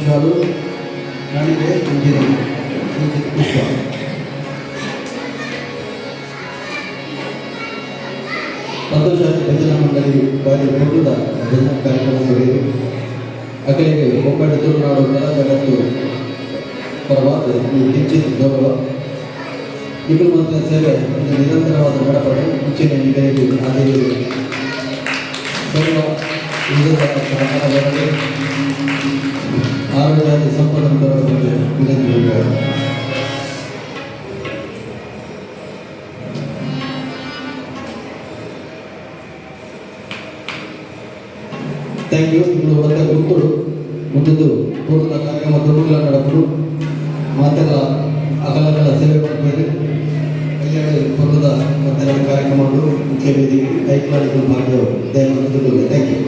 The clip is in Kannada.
ಶಾಲು ನನಗೆ ಇಂಜಿನಿಯರಿಂಗ್ ಪುಷ್ಪ ಸಂತೋಷಾತಿ ಭಜನಾ ಮಂಡಳಿ ಕಾರ್ಯಕ್ರಮದ ಭಜನಾ ಕಾರ್ಯಕ್ರಮ ನಡೆಯಿತು. ಅಕಲಿಗೆ ಒಬ್ಬಟ್ಟು ತುಳುನಾಡು ಕಲಾವಿದರದ್ದು ಪರವಾದ ಈ ಕಿಂಚಿತ್ ಗೌರವ ಇಬ್ಬರು ಮಾತ್ರ ಸೇವೆ ಇದು ನಿರಂತರವಾದ ನಡಪಡೆ ಹೆಚ್ಚಿನ ನಿಗದಿಗೆ ಆದೇಶ ಸಹಕಾರವಾಗಿ ಆರೋಗ್ಯ ಸಂಪನ್ಮೂಲ ವಿನಂತಿ. Thank you. ಇನ್ನು ಮತ್ತೆ ಗುರುಗಳು ಮುಂದಿದ್ದು ಪೂರ್ಣ ಕಾರ್ಯಕ್ರಮ ತುಳುಗಳ ನಡಪರು ಮಾತೆಲ್ಲ ಅಗಲಗಳ ಸೇವೆ ಮಾಡ್ತಾರೆ. ಕಲ್ಯಾಣ ಪೂರ್ವದ ಮತ್ತೆ ಕಾರ್ಯಕ್ರಮಗಳು ಮುಖ್ಯ ವೇದಿಕೆ ಕೈಗಾರಿಕೆ ಭಾಗ್ಯ ದಯಮಾಡಿ. Thank you.